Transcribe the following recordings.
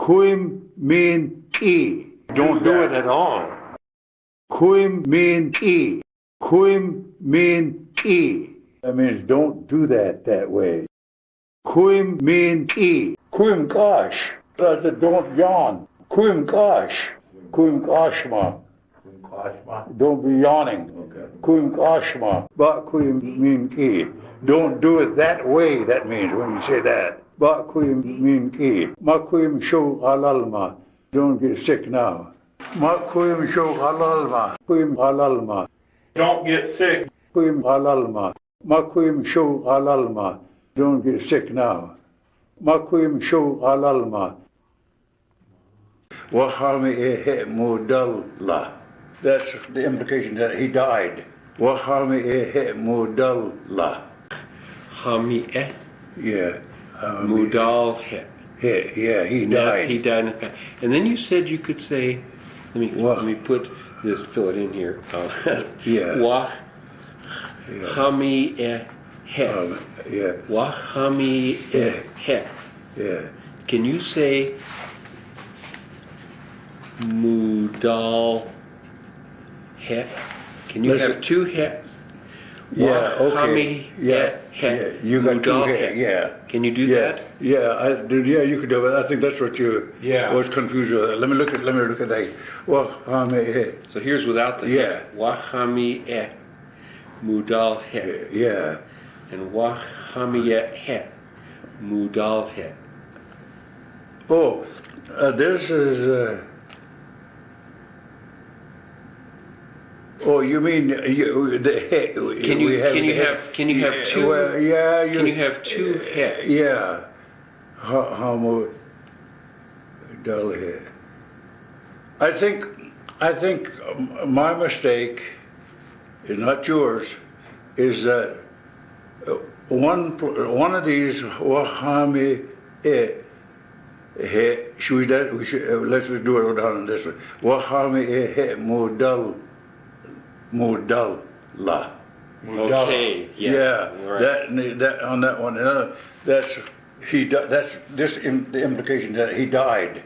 Kuim mean ki. Don't do it at all. Kuim mean ki. Kuim mean ki. That means don't do that way. Kuim mean ki. Kuim gosh. That's a don't yawn. Kuim gosh. Kuim goshma. Don't be yawning. Kuim goshma. Ba kuim mean ki. Don't do it that way, that means when you say that. Ba kuim mean ki. Ma kuim show halalma. Don't get sick now. Ma kuim show halalma. Kuim halalma. Don't get sick. Kuim halalma. Ma kuim show halalma. Don't get sick now. Ma kuim show halalma. Wahami ehe mudalla. That's the implication that he died. Wahami ehe mudalla. Hami eh? Yeah. Mudal he. Yeah, he died. He died in the past. And then you said you could say, let me put this, fill it in here. Yeah. Wah hami eh he. Yeah. Wah hami eh he. Yeah. Can you say mudal he? Can you have two he's? Yeah, okay. Yeah. You got two heads. Yeah. Can you do that? Yeah, yeah, you could do it. I think that's what you was confused with. Let me look at that. So here's without the yeah. Wahami eh mudal he. Yeah. And wahami he mudal he. Oh, this is. Oh, you mean the Can you have two? Well, yeah. Can you have two heads? Yeah. Homo dull head. I think my mistake is not yours. Is that one of these wahami he? Let's do it down on this one. Wahami he modal. Mudalla. Okay. Yeah. Right. That on that one. That's the implication that he died,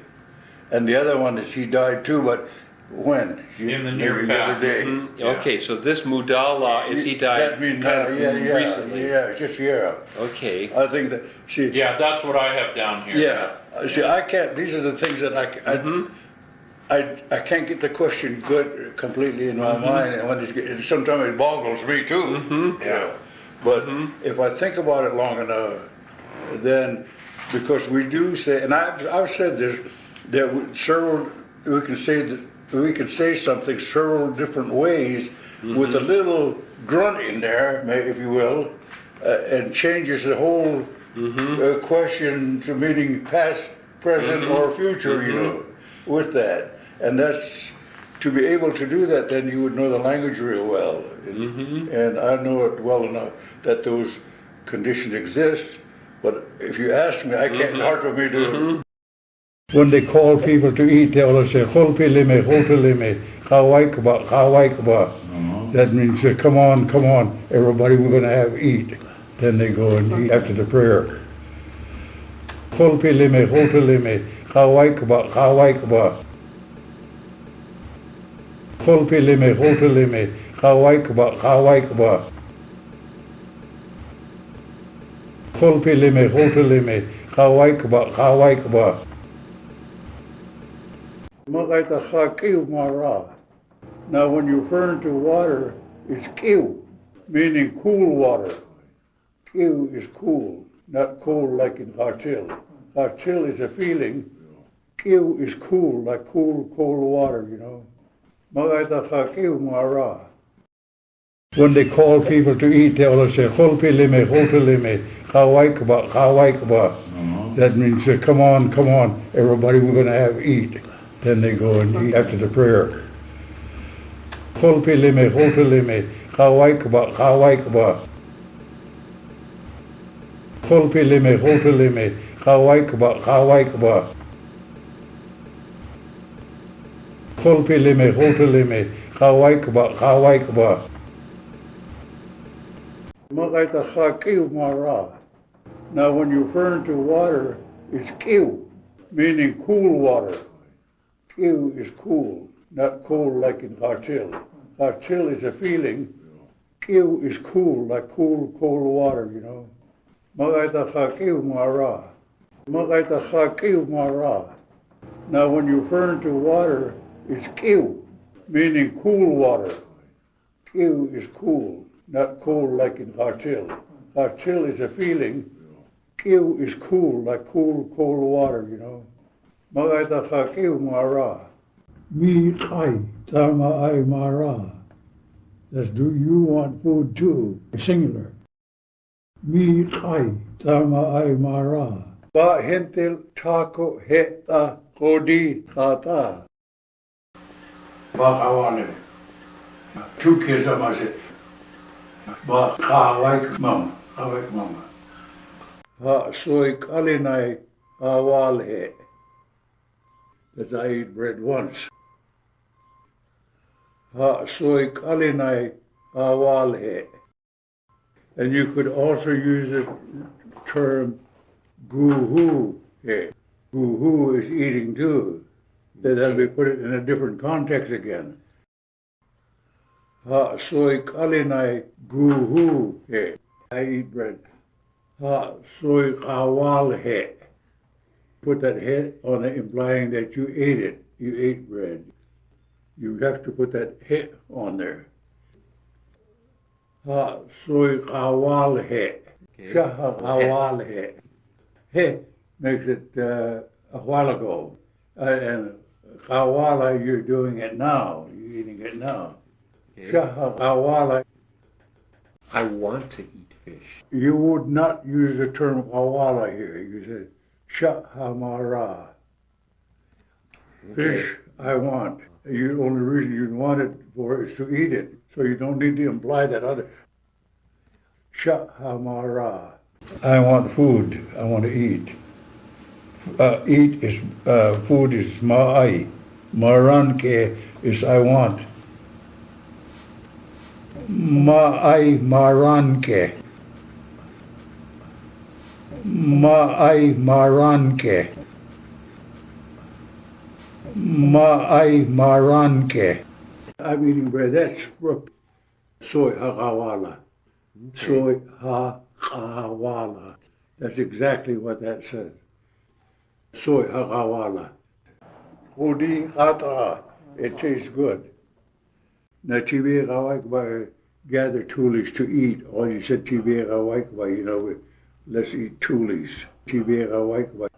and the other one is he died too. But when? In the near past. Mm-hmm. Yeah. Okay. So this mudalla is he died. That means recently. Yeah. Just Okay. I think that Yeah, that's what I have down here. Yeah. See, I can't. These are the things that I can't get the question good completely in my mind, and sometimes it boggles me too. Mm-hmm. Yeah, but if I think about it long enough, then because we do say, and I've said this, that we can say something several different ways with a little grunt in there, if you will, and changes the whole question to meaning past, present, or future. You know, with that. And that's, to be able to do that, then you would know the language real well. And I know it well enough that those conditions exist, but if you ask me, I can't, it's hard for me to. When they call people to eat, they will say, Holpilime, Holpilime, Hawaikaba. That means, come on, everybody, we're going to have eat. Then they go and eat after the prayer. Holpilime, Hawaikaba. Holpilime, Hawaikaba. Holpilime, Hawaikaba. Now when you refer to water, it's kiu, meaning cool water. Kiu is cool, not cold like in Hartil. Hartil is a feeling. Kiu is cool, like cold water, you know. When they call people to eat, they will say, Holpilime, Hawaikaba. That means, come on, everybody, we're going to have eat. Then they go and eat after the prayer. Holpilime, Hawaikaba. Holpilime, Hawaikaba. Holpilime, Hawaikaba. Now when you refer to water, it's kiu. meaning cool water. Kiu is cool, not cold like in Harchil. Harchil is a feeling. Kiu is cool, like cold water, you know. Magaita kiu mara. Magaita kiu mara. Now when you refer to water, it's kiu, meaning cool water. Kiu is cool, not cold like in Harchil. Harchil is a feeling. Kiu is cool, like cold water, you know. Magaita kiu mara. Mi kai tama ai mara. That's do you want food too? Singular. Mi kai tama ai mara. Ba hentil taco heta kodi kata. Ba kawane. 2 kids on my ship. Ba kawai mama. Kawai mama. Ha soy kalinai awale. That I eat bread once. Ha soy kalinai awale. And you could also use the term guhu. Guhu is eating too. Then we put it in a different context again. Ha soy kalinai guhu. I eat bread. Ha soy kawal he. Put that he on it, implying that you ate it. You ate bread. You have to put that he on there. Ha soy kawal he. Shaha kawal he. He makes it a while ago. And kawala, you're doing it now. You're eating it now. Shaha kawala. I want to eat fish. You would not use the term kawala here. You said shahamara. Fish I want. The only reason you want it for is to eat it. So you don't need to imply that other. Shahamara. I want food. I want to eat. Eat is, food is ma'ai. Maranke is I want. Ma'ai maranke. Ma'ai maranke. Ma'ai maranke. I'm eating bread. That's soy hagawala. Soy hagawala. That's exactly what that says. Soy hagawala. Hudi hata. It tastes good. Now, chibi hawakba, gather toolies to eat. All you said chibi hawakba, you know, let's eat toolies. Chibi hawakba.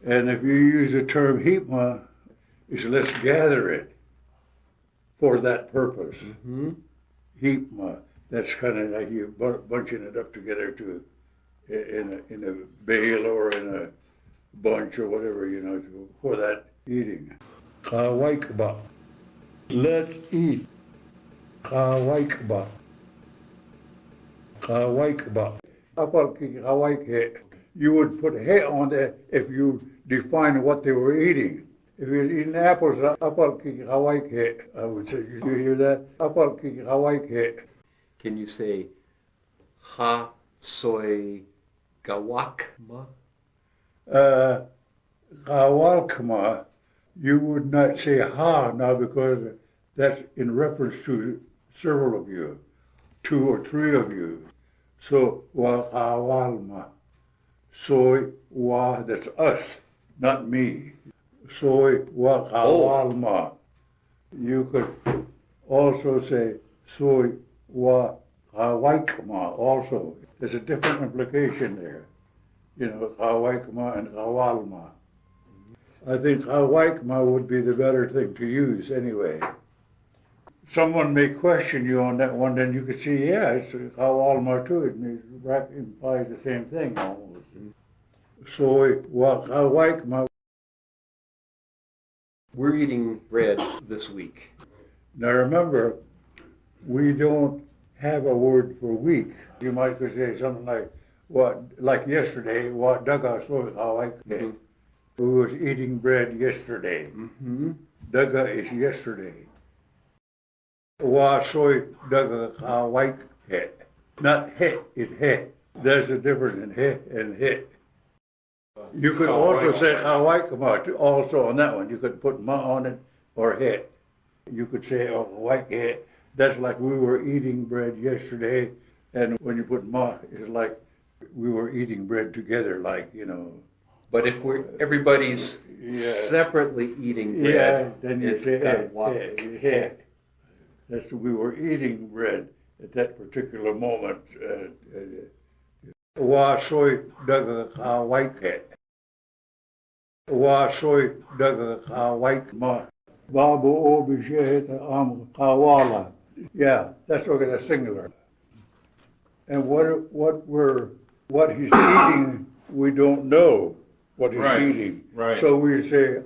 And if you use the term hipma, it's let's gather it for that purpose. Mm-hmm. Hipma. That's kind of like you bunching it up together to in a bale or in a bunch or whatever, you know, for that eating. Kawaikba. Let's eat. Kawaikba. Kawaikba. You would put he on there if you define what they were eating. If you're eating apples, I would say. You hear that? Can you say ha soy gawakma? Gawalkma, you would not say ha now because that's in reference to several of you, 2 or 3 of you. So wa gawalma, soy wa, that's us, not me. Soy wa gawalma. You could also say soy wa gawaikma also. There's a different implication there. You know, gawaikma and gawalma. I think gawaikma would be the better thing to use anyway. Someone may question you on that one, then you could say, yeah, it's gawalma too. It implies the same thing almost. Soy wa gawaikma. We're eating bread this week. Now remember, we don't have a word for week. You might could say something like yesterday, what daga soy gawaikma. Who was eating bread yesterday. Mm-hmm. Daga is yesterday. Wa soy daga kawaik he. Not he is he. There's a difference in he and he. You could also say Hawaii also on that one. You could put ma on it or he. You could say Hawaii. That's like we were eating bread yesterday, and when you put ma, it's like we were eating bread together, like, you know. But if everybody's separately eating bread, then you say he. That's we were eating bread at that particular moment. Wa soy daga Hawaii. Wa soy daga Hawaii ma. Babu obishet am kawala. Yeah, that's okay, that's singular. And what he's eating, we don't know what he's eating. Right. So we say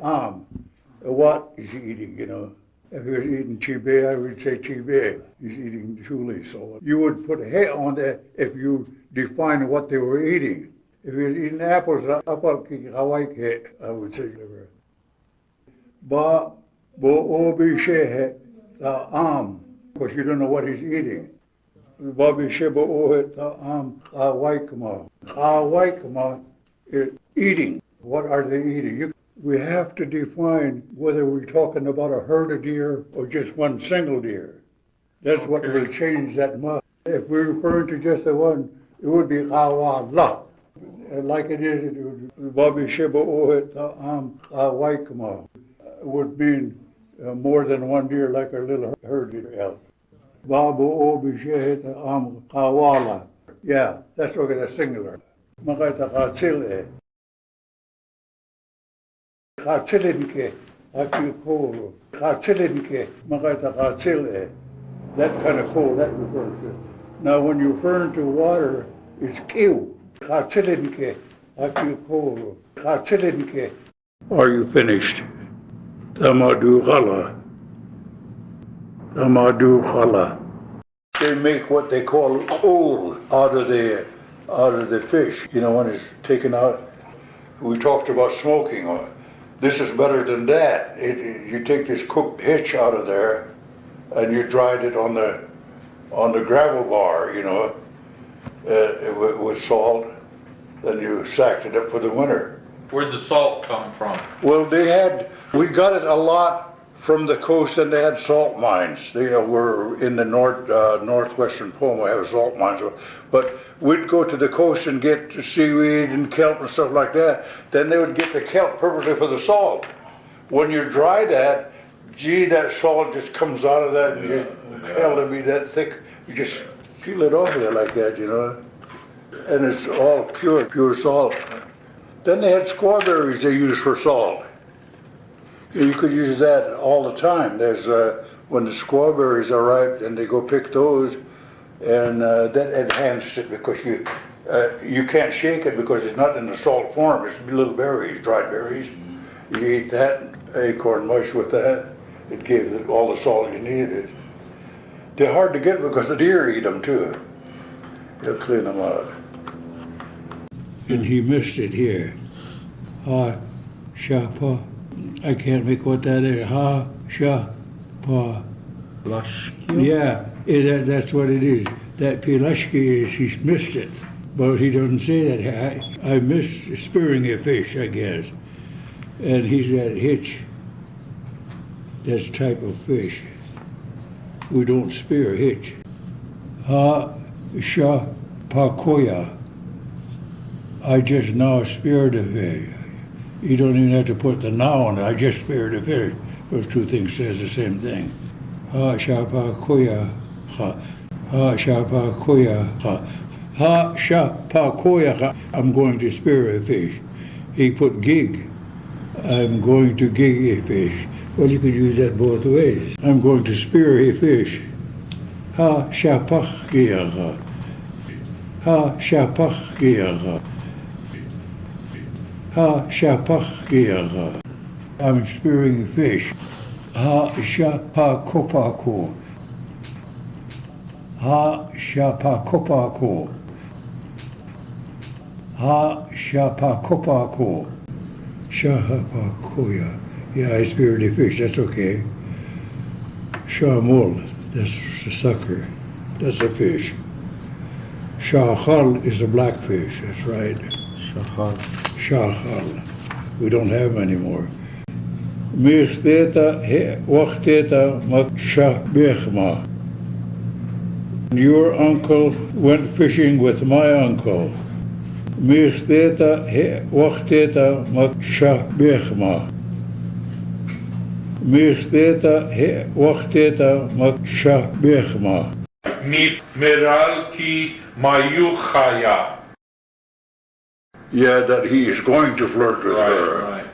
what is he eating, you know? If he was eating chibe, I would say chibe. He's eating chuli. So you would put he on that if you define what they were eating. If he was eating apples, apple Hawaii, I would say liver. Ba bo obi shehe because you don't know what he's eating. Babi sheba ohet Hawaii is eating. What are they eating? We have to define whether we're talking about a herd of deer or just one single deer. That's what will change that much. If we're referring to just the one, it would be Hawala. Like it is, Babi Sheba Ohet Hawaii would mean more than one deer, like a little herd deer. Babu Obi Shehet Hawala. Yeah, that's okay, that's singular. Makaita Katsile. Katsilinke, Akiko, Katsilinke, Makaita Katsile. That kind of cold, that refers to it. Now, when you refer to water, it's kiu. Katsilinke, Akiko, Katsilinke. Are you finished? Tamadu Khala. Tamadu Khala. They make what they call oil out of the fish. You know, when it's taken out, we talked about smoking on it. This is better than that. You take this cooked hitch out of there, and you dried it on the gravel bar, you know, with salt. Then you sacked it up for the winter. Where'd the salt come from? Well, we got it a lot from the coast, and they had salt mines. They were in the northwestern Pomo, have salt mines. But we'd go to the coast and get seaweed and kelp and stuff like that. Then they would get the kelp purposely for the salt. When you dry that, that salt just comes out of that, and hell, to be that thick, you just peel it off there like that, you know. And it's all pure salt. Then they had squawberries they used for salt. You could use that all the time. There's when the squawberries are ripe, and they go pick those, and that enhances it because you can't shake it because it's not in the salt form. It's little berries, dried berries. You eat that acorn mush with that. It gives it all the salt you needed. They're hard to get because the deer eat them too. They'll clean them out. And he missed it here. Ha, shapa. I can't make what that is. Ha, shapa. Lashki? Yeah, that's what it is. That Pilashki is, he's missed it. But he doesn't say that. I missed spearing a fish, I guess. And he's got hitch. That's a type of fish. We don't spear hitch. Ha, sha, pa, koya. I just now speared a fish. You don't even have to put the noun. I just speared a fish. Those two things says the same thing. Ha shapa koya ha. Ha shapa koya ha. Ha shapa koya ha. I'm going to spear a fish. He put gig. I'm going to gig a fish. Well, you could use that both ways. I'm going to spear a fish. Ha shapa koya ha. Ha shapa koya ha. Ha shapach. I'm spearing fish. Ha shapakopako. Ha shapakopako. Ha shapakopako. Shahapakoya. Yeah, I speared a fish. That's okay. Shamul. That's a sucker. That's a fish. Shahal is a blackfish. That's right. Shachal. We don't have them anymore. Michteta wachteta maksha bechma. Your uncle went fishing with my uncle. Michteta wachteta maksha bechma. Michteta wachteta maksha bechma. Nitmeralki mayuchaya. Yeah, that he is going to flirt with her. Right.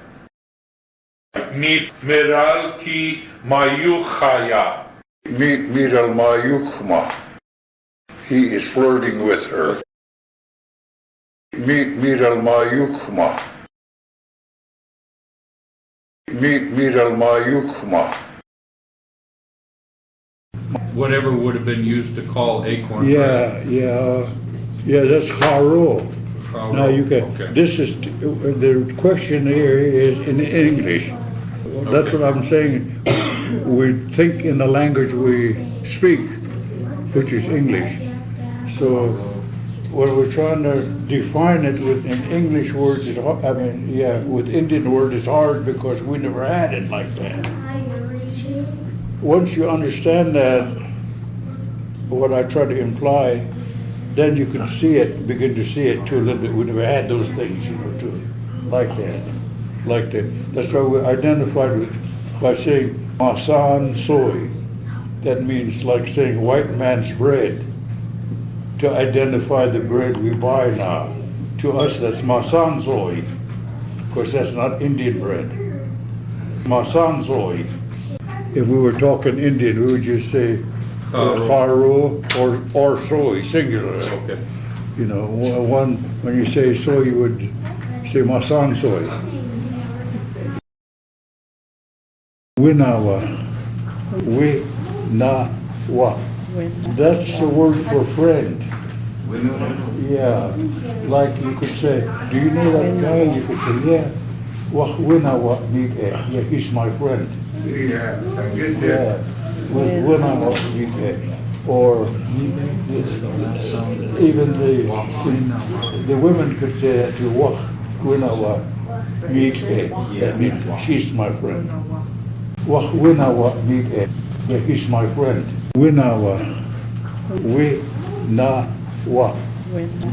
Nitmeralki mayuchaya. Meet Miral Mayukma. He is flirting with her. Meet Miral Mayukma. Meet Miral Mayukma. Whatever would have been used to call acorn Yeah, that's Haro. bread. Now you can, Okay. this is, the question here is in English. That's what I'm saying. We think in the language we speak, which is English. So when we're trying to define it with an English word, with Indian word, it's hard because we never had it like that. Once you understand that, what I try to imply, then you can see it, begin to see it too a little bit. We never had those things, too, like that. That's why we identified it by saying Masan soy. That means like saying white man's bread, to identify the bread we buy now. To us, that's Masan soy, because that's not Indian bread. Masan soy. If we were talking Indian, we would just say Haro or soy, singular. Okay. One, when you say soy, you would say Masan soy. Winawa. Winawa. That's the word for friend. Yeah. Like you could say, do you know that guy? You could say, yeah. Winawa Mike. Yeah, he's my friend. Yeah, I get that. Winawa Mike. Or even the women could say that to Winawa Mike. That means she's my friend. Winawa Mike. Yeah, he's my friend. Winawa. Winawa.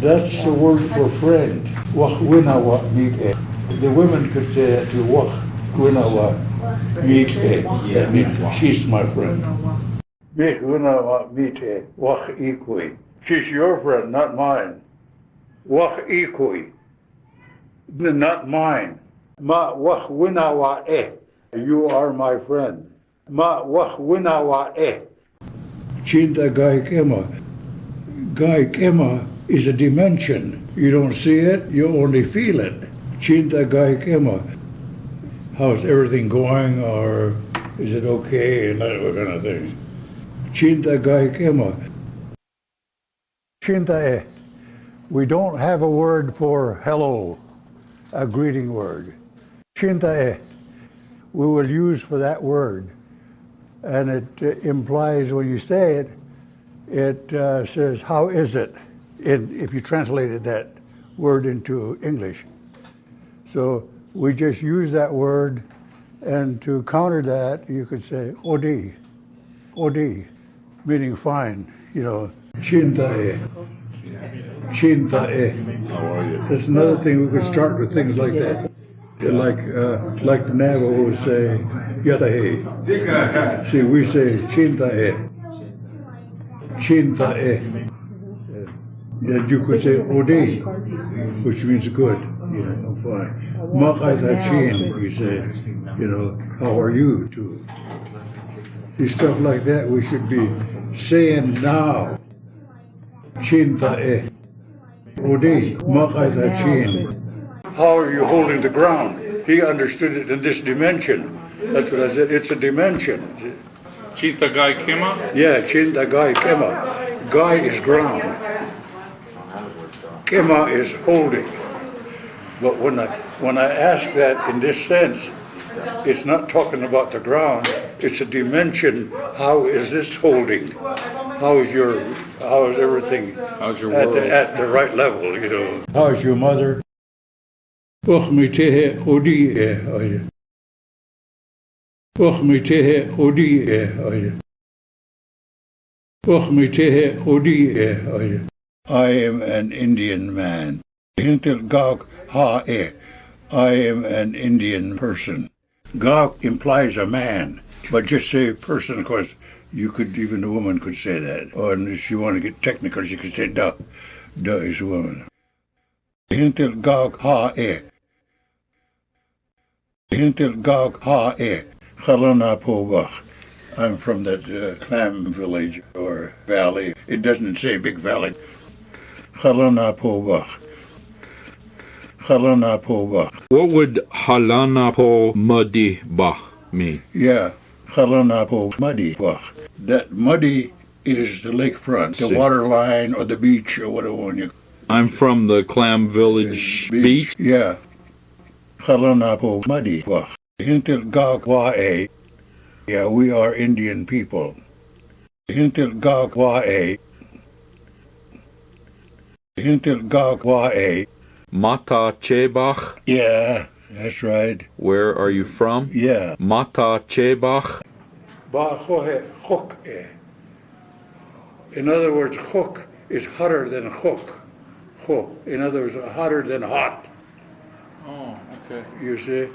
That's the word for friend. Winawa Mike. The women could say that to Winawa Mike. That means she's my friend. Winawa Mike. Wach equi. She's your friend, not mine. Wach equi. Not mine. Ma wach winawa eh. You are my friend. Ma wach winawa eh. Chinta gai kema. Gai kema is a dimension. You don't see it, you only feel it. Chinta gai kema. How's everything going, or is it okay, and that kind of thing. Chinta gai kema. Chinta eh. We don't have a word for hello, a greeting word. Chinta eh. We will use for that word. And it implies, when you say it, it says, how is it? If you translated that word into English. So we just use that word, and to counter that, you could say, odi, meaning fine, Chintae. Chintae. That's another thing, we could start with things like that. Like the Navajo would say, Yatahe. See, we say Chintae. Chintae. And you could say Ode, which means good, fine. Makaita Chin, we say, how are you, too. See, stuff like that we should be saying now. Chintae. Ode, Makaita Chin. How are you holding the ground? He understood it in this dimension. That's what I said. It's a dimension. Chita gai kima? Yeah, Chinta Gai Kema. Gai is ground. Kema is holding. But when I ask that in this sense, it's not talking about the ground. It's a dimension. How is this holding? How is everything How's your world? at the right level? How is your mother? Och me tehe odi oide. Och me tehe odi oide. Och me tehe odi oide. I am an Indian man. Hintil gawk ha e. I am an Indian person. Gawk implies a man, but just say person because you could, even a woman could say that. Or if you want to get technical, you could say da. Da is a woman. Hintil gawk ha e. Hintil gawk ha e. Chalana povach. I'm from that clam village or valley. It doesn't say big valley. Chalana povach. Chalana povach. What would halanapo muddy ba mean? Yeah, Chalanapo muddy bach. That muddy is the lakefront, the water line or the beach or whatever you. I'm from the Clam Village beach. Yeah. Chalanapo muddy bach. Hintil gagwae. Yeah, we are Indian people. Hintil gagwae. Hintil gagwae. Mata Chebach. Yeah, that's right. Where are you from? Yeah. Mata Chebach. In other words, chok is hotter than chok. In other words, hotter than hot. Oh, okay. You see?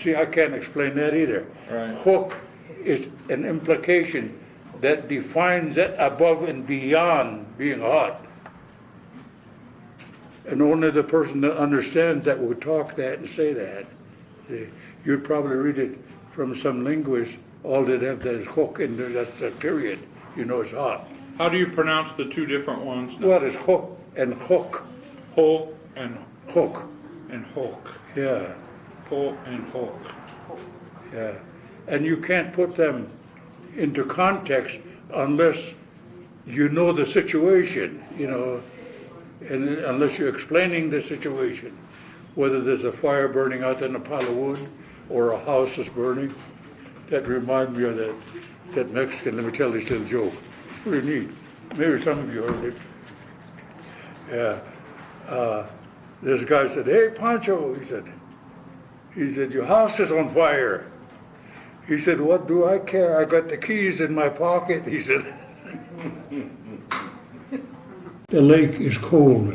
See, I can't explain that either. Right. Chok is an implication that defines it above and beyond being hot. And only the person that understands that would talk that and say that. See, you'd probably read it from some linguist. All they'd have that is chok in there, that's the period. You know it's hot. How do you pronounce the two different ones? What is chok and chok? Ho and Chok. and hok. Yeah, Ho and hok. yeah. And you can't put them into context unless you know the situation, you know, and unless you're explaining the situation, whether there's a fire burning out in a pile of wood or a house is burning. That reminds me of that Mexican. Let me tell this little joke. It's pretty neat. Maybe some of you heard it. Yeah. This guy said, "Hey, Pancho," he said, "your house is on fire." He said, "What do I care? I got the keys in my pocket." He said, "The lake is cold.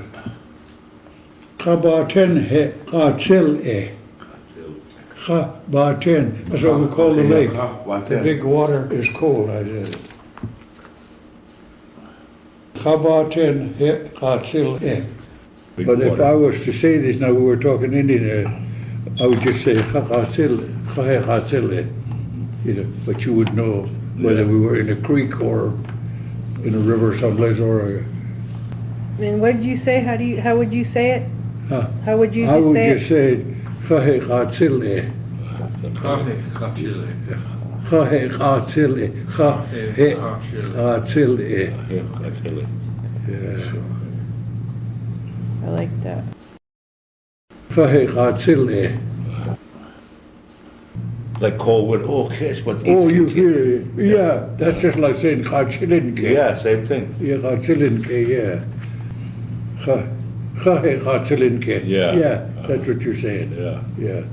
Chabaten he chatzil e. Chabaten. That's what we call the lake. The big water is cold," I said. Chabaten he chatzil e. But if I was to say this now, we were talking Indian, I would just say chatzil e. You know, but you would know whether we were in a creek or in a river someplace or. And what did you say? How would you say it? Huh? How would you I just would say just it? say chahe chatzil e. Kahe kachile. Chahe chatzil e. Chahe chatzil e. Yeah. I like that. Chahe chatzil e. Like Colwood, okay, but Oh, you hear it? Yeah, that's just like saying chachilinke. yeah, same thing. Yeah, chachilinke, yeah. Chahe chachilinke. Yeah. Yeah, that's what you're saying. Yeah. Yeah.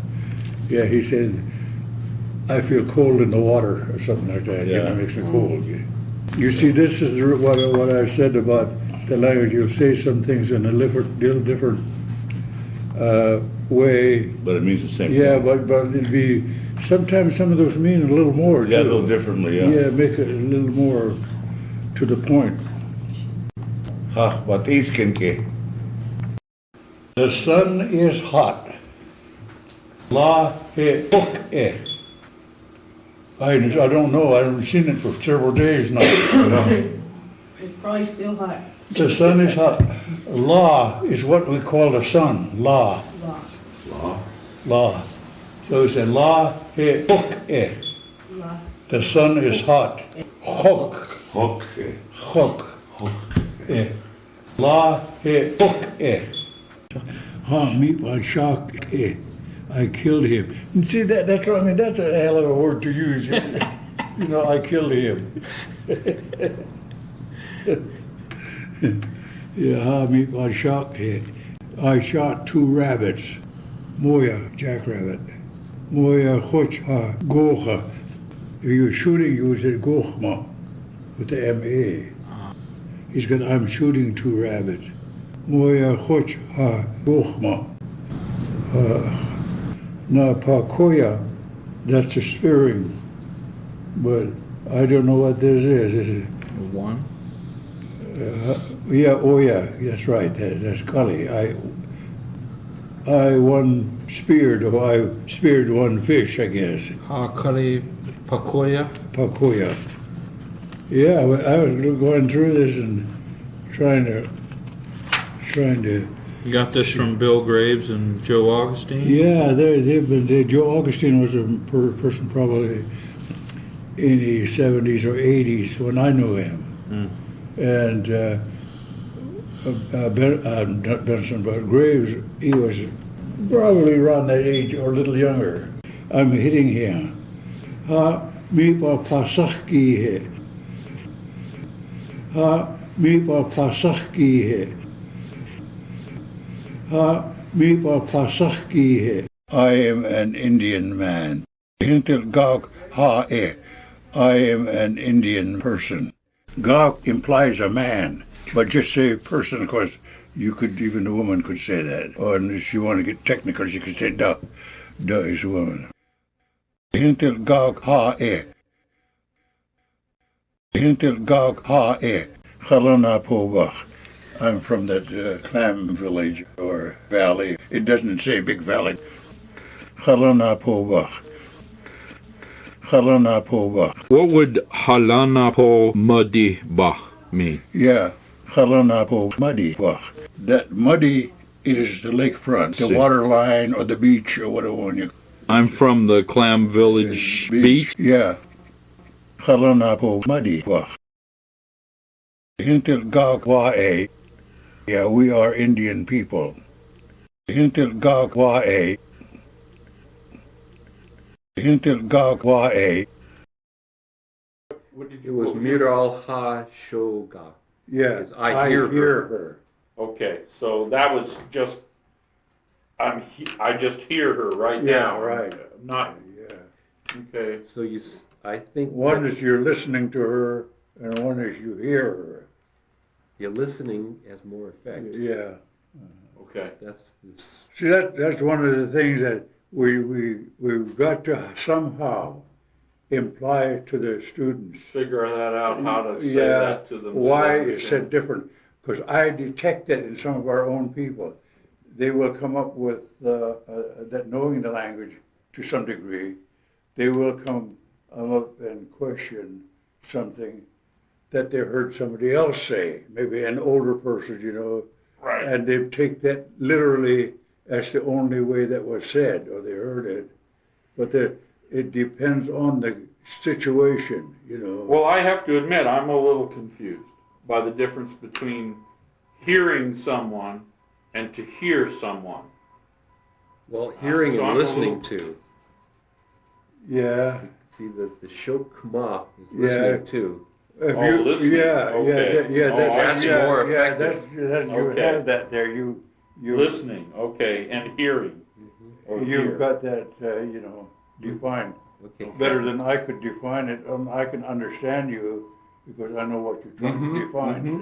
Yeah, he said, "I feel cold in the water," or something like that. You know, Yeah. it makes me cold. You see, this is what I said about the language. You'll say some things in a little different way. But it means the same Yeah, thing. but it'd be, sometimes some of those mean a little more, too. Yeah, a little differently, yeah. Yeah, make it a little more to the point. Ha, but iskinke. The sun is hot. La he hook e. I don't know, I haven't seen it for several days now. It's probably still hot. The sun is hot. La is what we call the sun, la. La. So we say la he hook e. The sun is hot. Hook. Okay. Hook. Eh. La he hook e. Meat was shock e. I killed him. And see that's what I mean. That's a hell of a word to use. You know, I killed him. Yeah, meat was shocked. I shot 2 rabbits. Moya, jackrabbit. Moya chocha gocha. If you're shooting, you would say gochma with the M-A. He's got, I'm shooting two rabbits. Moya chocha gochma. Na pakoya, that's a spearing. But I don't know what this is. Is it? One? Yeah, oh yeah, that's right. That's Cully. I speared one fish, I guess. Hakali Pakoya? Pakoya. Yeah, I was going through this and trying to. You got this from Bill Graves and Joe Augustine? Yeah, Joe Augustine was a person probably in the 70s or 80s when I knew him. And not Benson, but Graves, he was probably around that age or a little younger. I'm hitting him. Ha mi pa pasaki he. Ha mi pa pasaki he. Ha mi pa pasaki he. I am an Indian man. Hintel gak ha e. I am an Indian person. Gak implies a man, but just say person because you could, even a woman could say that. Or if you want to get technical, you could say da. Da is a woman. Hintel gak ha e. Hintel gak ha e. Chalana povach. I'm from that clam village or valley. It doesn't say big valley. Chalana povach. What would Halanapo Muddy Bah mean? Yeah, Halanapo muddy. That muddy is the lakefront, the water line or the beach or whatever you. I'm from the Clam Village Beach. Yeah, Halanapo muddy. Hintel Gagwae. Yeah, we are Indian people. Hintel Gagwae. Hintel Gagwae. It was Miral Ha Shoga. Yeah, I hear her. Okay, so that was just, I just hear her right Yeah, now. right. Not, Yeah. okay. So I think One is you're listening to her, and one is you hear her. your listening has more effect. Yeah. Okay. See, that's one of the things that we've got to somehow imply to the students. Figure that out, how to say Yeah, that to themselves. why it's said different. Because I detect that in some of our own people. They will come up with that, knowing the language to some degree, they will come up and question something that they heard somebody else say, maybe an older person, Right. and they take that literally as the only way that was said, or they heard it. But it depends on the situation, Well, I have to admit, I'm a little confused by the difference between hearing someone and to hear someone. Well, hearing So and I'm a listening little- to. Yeah. See, the Shokma is Yeah. listening to. If Oh, you, listening. yeah, Okay. That's more effective. That's you Okay. have that there. You Listening, okay, and hearing. Or hear. You've got that, defined Okay. better than I could define it. I can understand you because I know what you're trying to define.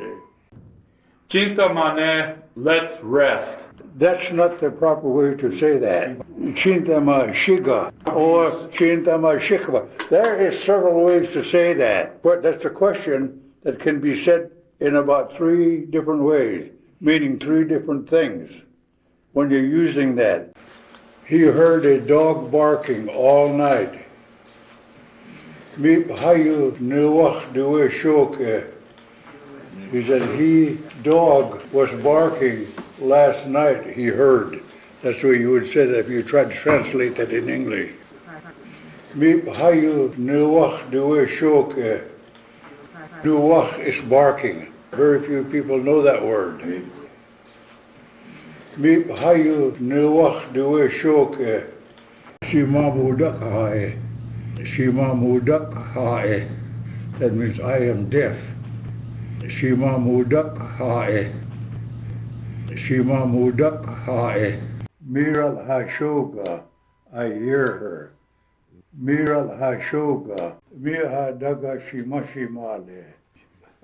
Chinta mane, let's rest. That's not the proper way to say that. Chintama shiga or chintama shikva. There is several ways to say that. But that's a question that can be said in about 3 different ways, meaning 3 different things when you're using that. He heard a dog barking all night. He said dog was barking last night, he heard. That's the way you would say that if you tried to translate that in English. Nuwach is barking. Very few people know that word. That means I am deaf. Miral Hashoga, I hear her. Miral Hashoga, Miha Daga Shimashimale.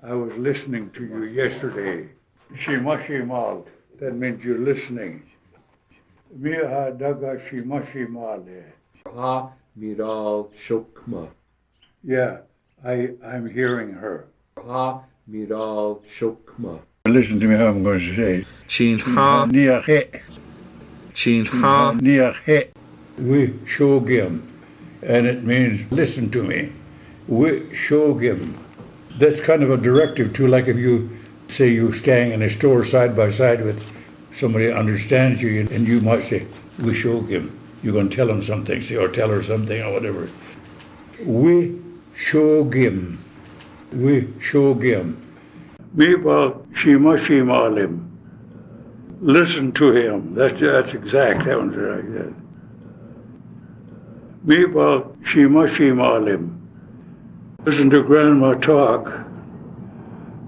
I was listening to you yesterday. Shimashimal, that means you're listening. Miha Daga Shimashimale. Ha Miral Shokma. Yeah, I'm hearing her. Ha Miral Shokma. Listen to me how I'm going to say. Shin Ha Niache. Shin Ha Niache. We shogim. And it means listen to me. We shogim. That's kind of a directive too, like if you say you're staying in a store side by side with somebody that understands you, and you might say, we shogim. You're going to tell him something, say, or tell her something or whatever. We shogim. We shogim. Mipa shima shimalim. Listen to him. That's exact. That one's like that. Mipa shima shimalim. Listen to Grandma talk.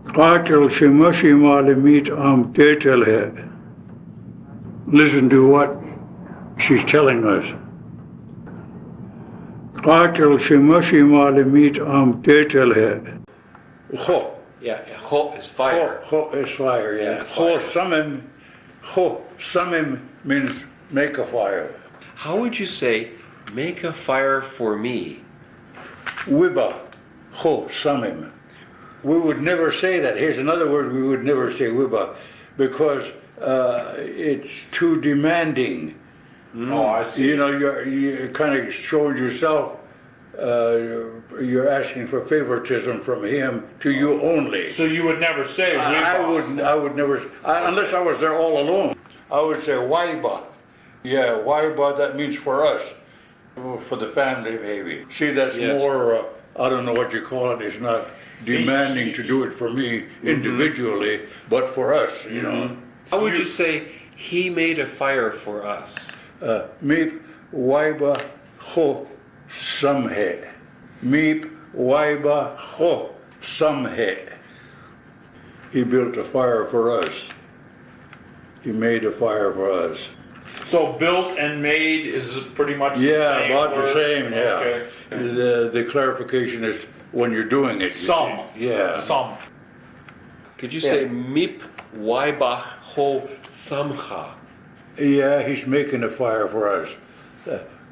Qatil shima shimalim meet tetelhe. Listen to what she's telling us. Qatil shima shimalim meet tetelhe. Ho. Yeah, Ho is fire. Ho is fire, yeah. Ho samim means make a fire. How would you say make a fire for me? Wiba, ho samim. We would never say that. Here's another word we would never say wiba, because it's too demanding. Oh, I see. You know, you kind of showing yourself. You're asking for favoritism from him to you only. So you would never say I Wiba. would never, unless I was there all alone. I would say waiba. Yeah, waiba. That means for us, for the family, maybe. See, that's Yes. more. I don't know what you call it. It's not demanding to do it for me individually, but for us. You know. How would you say he made a fire for us? Meep waiba ho samhe. Meep waiba ho samhe. He built a fire for us. He made a fire for us. So built and made is pretty much the same about word? the same, yeah. Okay. The clarification is when you're doing it. Some. Yeah. Some. Could you say Mip Waiba Ho Samcha? Yeah, he's making a fire for us.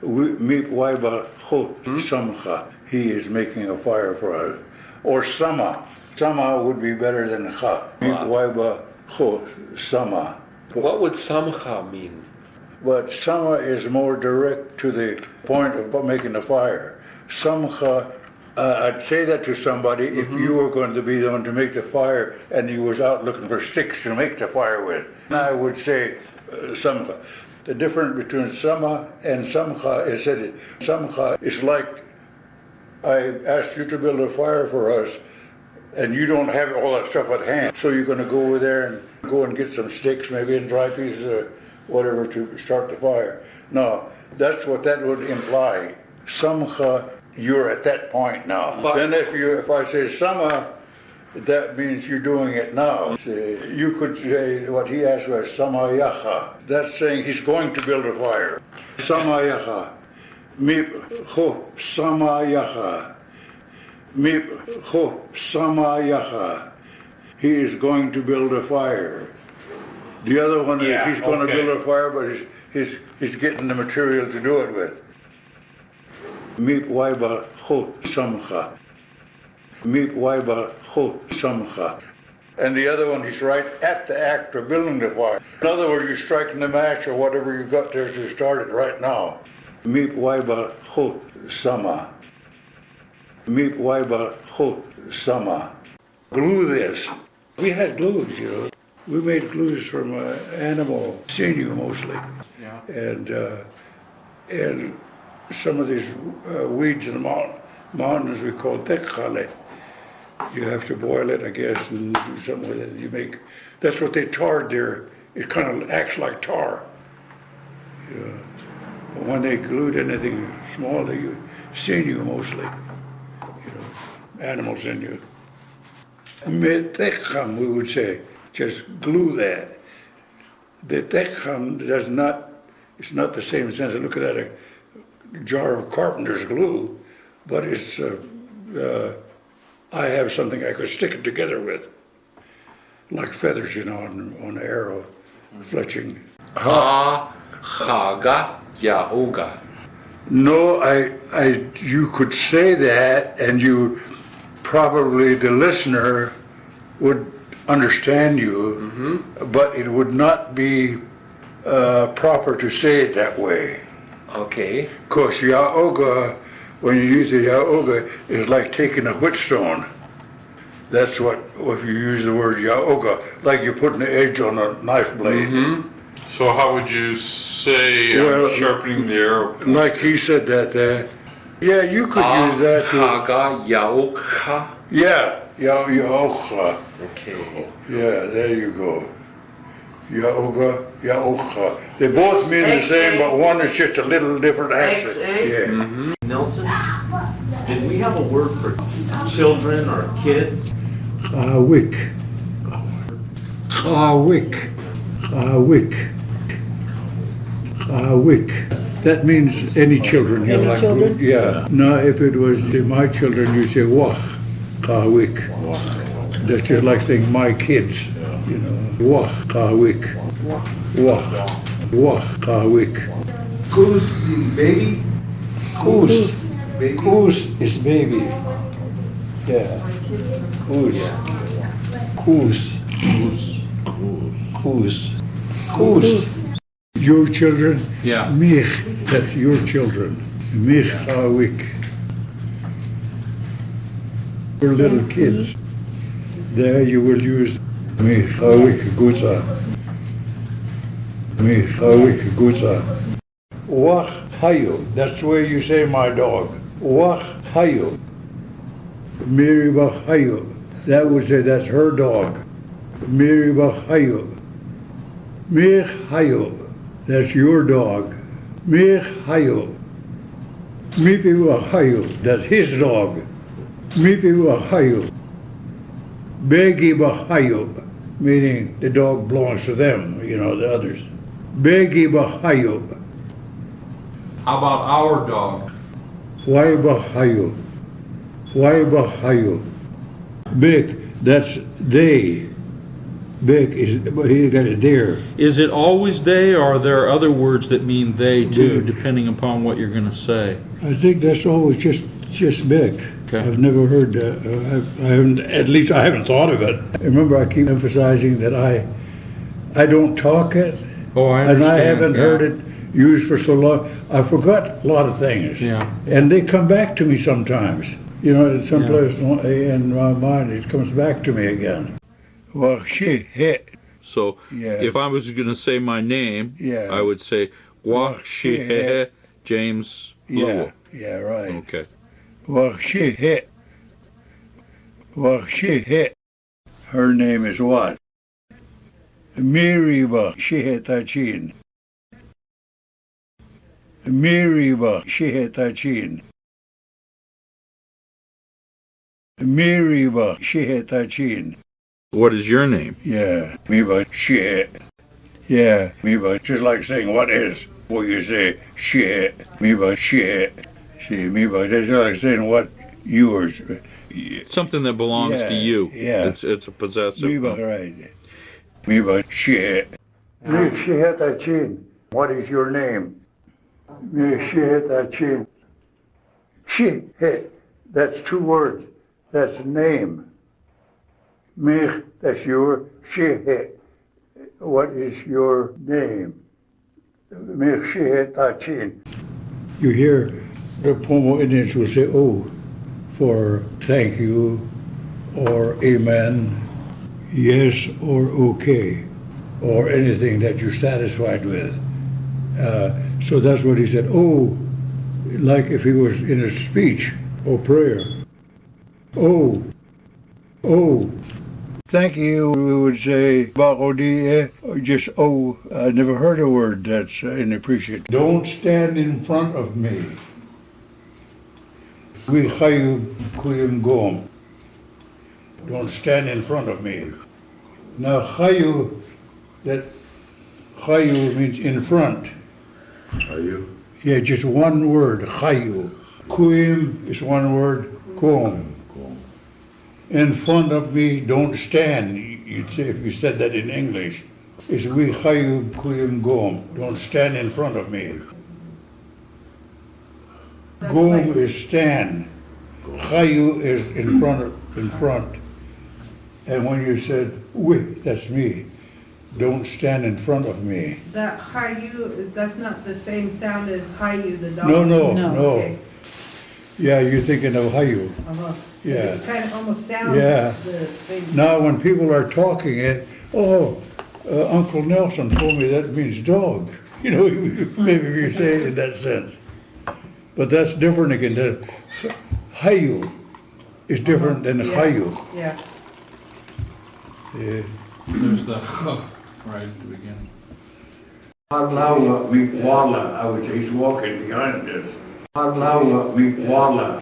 Meep waiba ho samcha. He is making a fire for us. Or sama. Sama would be better than cha. Meep waiba ho sama. What would Samcha mean? But sama is more direct to the point of making the fire. Samcha, I'd say that to somebody if you were going to be the one to make the fire and you was out looking for sticks to make the fire with. I would say samcha. The difference between sama and samcha is that samcha is like I asked you to build a fire for us and you don't have all that stuff at hand. So you're going to go over there and go and get some sticks, maybe and dry pieces of whatever to start the fire. No, that's what that would imply. Samcha, you're at that point now. But then if I say sama, that means you're doing it now. You could say what he asked was samayacha. That's saying he's going to build a fire. Samayacha. Mip ho samayacha. Mip ho samayacha. He is going to build a fire. The other one is he's going to build a fire, but he's getting the material to do it with. Mip waiba ho samcha. Meep waiba ho samcha. And the other one, he's right at the act of building the fire. In other words, you're striking the match or whatever you've got there to start it right now. Meep waiba ho sama. Meep waiba ho sama. Glue this. We had glues, you know. We made glues from animal sinew mostly. Yeah. And some of these weeds in the mountains we call tekhale. You have to boil it, I guess, and do something with it. You make, that's what they tarred there. It kind of acts like tar. But when they glued anything small, they use sinew mostly. Animal sinew. Metekham, we would say, just glue that. The tekham does not It's not the same sense of looking at a jar of carpenter's glue, but it's, I have something I could stick it together with. Like feathers, on an arrow, fletching. Ha, haga, yaoga. No, you could say that, and probably the listener would understand you, but it would not be proper to say it that way. Okay. Because yaoga, when you use the yaoga, is like taking a whetstone. That's what, if you use the word yaoga, like you're putting the edge on a knife blade. So how would you say sharpening the arrow? Like he said that there. Yeah, you could use that too. Haga, yaoga. Yeah, yaoga. Okay. Yeah, there you go. Yaoga, yaoga. They both mean the same, but one is just a little different accent. Yeah. Nelson, did we have a word for children or kids? Chawik. Chawik. Chawik. Chawik. That means any children. Any like, children? Yeah. Now, if it was my children, you say wach. Chawik. That's just like saying my kids. Wach. Chawik. Wach. Wach. Chawik. Goose, baby? Goose. Goose is baby. Yeah. Goose. Goose. Goose. Goose. Your children? Yeah. Mich. That's your children. Mich Chawik. For little kids. There you will use Mich Chawik Guza. Mich Chawik Guza. Wach Hayo. That's where you say my dog. Wach Hayo. Miri Bach Hayo. That would say that's her dog. Miri Bach Hayo. Mich Hayo. That's your dog. Mich Hayo. Mipi Bach Hayo. That's his dog. Mipi Bach Hayo. Begi Bach Hayo. Meaning the dog belongs to them, the others. Begi Bach Hayo. How about our dog? Why Bahayo? Why Bahayo? Big, that's they. Big is, he got it there. Is it always they, or are there other words that mean they too, Big. depending upon what you're going to say? I think that's always just big. Okay. I've never heard that. I haven't, at least I haven't thought of it. Remember, I keep emphasizing that I don't talk it. Oh, I And understand. I haven't yeah. heard it used for so long. I forgot a lot of things. Yeah. And they come back to me sometimes. In some place in my mind, it comes back to me again. Well, she hit. So Yeah. if I was going to say my name, Yeah. I would say Washihe James Lowell. Yeah, right. Okay. Well, she hit. Her name is what? Miriba Shihetachin. Miriba Shihetachin. Miriba Shihetachin. What is your name? Yeah, Miba Shihet. Yeah, Miba. Just like saying what is. What you say, Shihet. Miba Shihet. See, Miba. That's just like saying what yours. Something that belongs to you. Yeah. It's a possessive. Miba, right. Miba Shihet. Shihetachin. What is your name? Shihetachin. Shihet. That's two words. That's name. Mich, that's your. Shihet. What is your name? Mich Shihetachin. You hear the Pomo Indians will say, oh, for thank you, or amen, yes, or okay, or anything that you're satisfied with. So that's what he said, oh, like if he was in a speech or prayer. Oh, thank you, we would say, Barodie, or just, oh, I never heard a word that's inappreciate. Don't stand in front of me. We chayu kuyum gom. Don't stand in front of me. Now chayu, that chayu means in front. Are you? Yeah, just one word, chayu. Kuim is one word, kum. In front of me, don't stand. You'd say if you said that in English. It's we chayu kuim gom. Don't stand in front of me. Gom is stand. Chayu is in front. And when you said, we, that's me. Don't stand in front of me. That hayu, that's not the same sound as hayu, the dog? No. Okay. Yeah, you're thinking of hayu. Uh-huh. Yeah. It kind of almost sounds Yeah. the same. Now, when people are talking it, Uncle Nelson told me that means dog. You know, maybe you say it in that sense. But that's different again. The hayu is different than hayu. Yeah. Yeah. There's the huh right at the beginning. Parlawa Mikwala. I would say he's walking behind us. Parlawa Mikwala.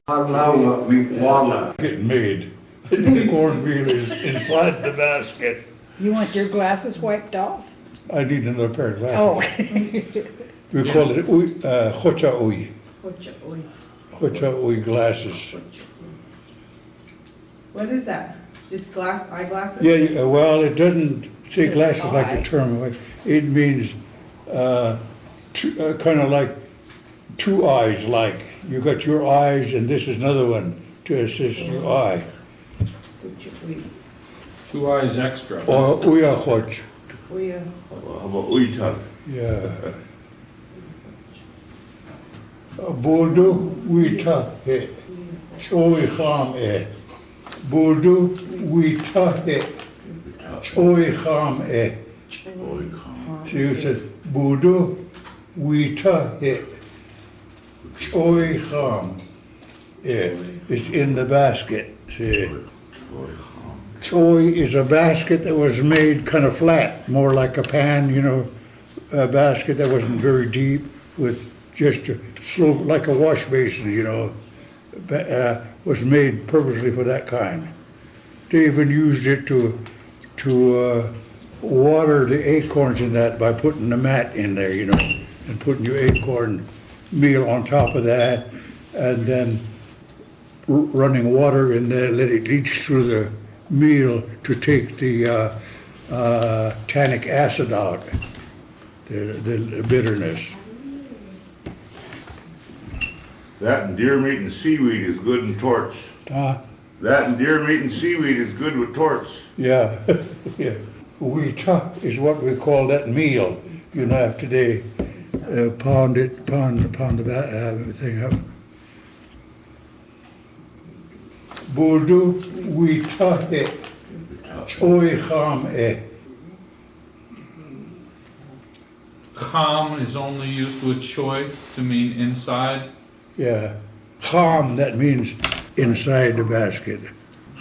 Parlawa Mikwala. Getting made. The cornmeal is inside the basket. You want your glasses wiped off? I need another pair of Oh. glasses. We call it chocha ui. Oi. Chocha ui glasses. What is that? Just eyeglasses? Yeah, well, it doesn't say Says glasses like eye. the term. It means kind of like two eyes, like you got your eyes and this is another one to assist your eye. Oi. 2 eyes extra. Or uyachoch. Oi. How about Uitag? Yeah. Bodo wita he. Choi kham e. Bodo wita he. Choi kham e. So you said, Bodo wita he. Choi kham e. It's in the basket. See. Choi is a basket that was made kind of flat, more like a pan, you know, a basket that wasn't very deep with just a slope, like a wash basin, you know, was made purposely for that kind. They even used it to water the acorns in that by putting the mat in there, you know, and putting your acorn meal on top of that, and then running water in there, let it leach through the meal to take the tannic acid out, the bitterness. That and deer meat and seaweed is good in torts. That and deer meat and seaweed is good with torts. Yeah, yeah. Wheat is what we call that meal. You know, after they pound the thing up. Bodo wheat he, choi kham e. Kham is only used with choi to mean inside. Yeah, kham, that means inside the basket.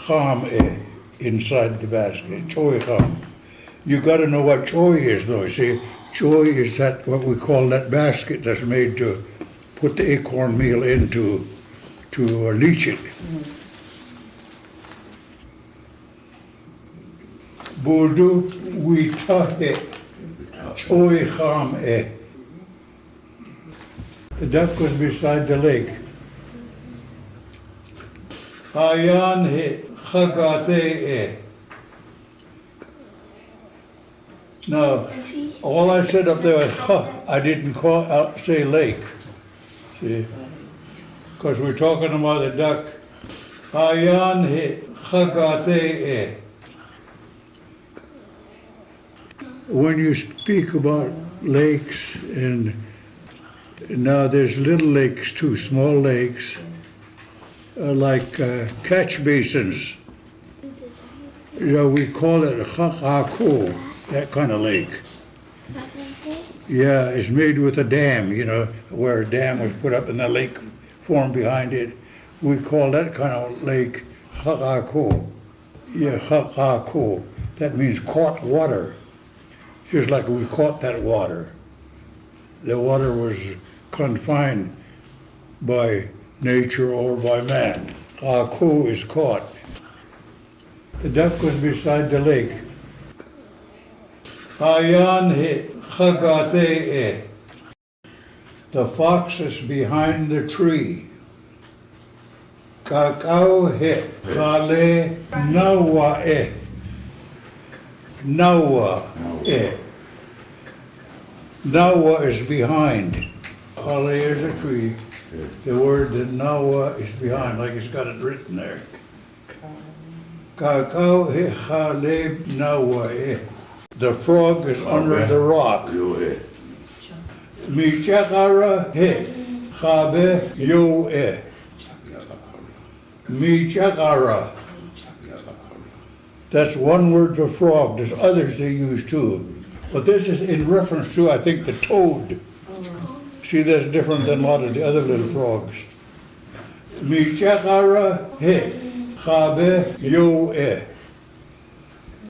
Kham e, inside the basket. Choi kham. You got to know what choi is, though. See, choi is that what we call that basket that's made to put the acorn meal into to leach it. Bodo wita he, choi kham e. The duck was beside the lake. Hayan he chagate e. Now, all I said up there was ha. I didn't say lake. See, because we're talking about a duck. Hayan he chagate e. When you speak about lakes, and now there's little lakes too, small lakes, like catch basins. You know, we call it a chachako, that kind of lake. Yeah, it's made with a dam, you know, where a dam was put up and the lake formed behind it. We call that kind of lake chachako. Yeah, chachako. That means caught water. Just like we caught that water. The water was confined by nature or by man. Chachako is caught. The duck was beside the lake. Hayan he chagate e. The fox is behind the tree. Kakao he khale nawa e. Nawa e. Nawa is behind. Khale is a tree. The word that nawa is behind, like it's got it written there. Kakao he khale nawa e. The frog is under the rock. Yo he. Mi chakara he khabe yo e. Mi chakara. That's one word for frog. There's others they use too. But this is in reference to, I think, the toad. See, that's different than a lot of the other little frogs. Mi chakara he khabe yo e.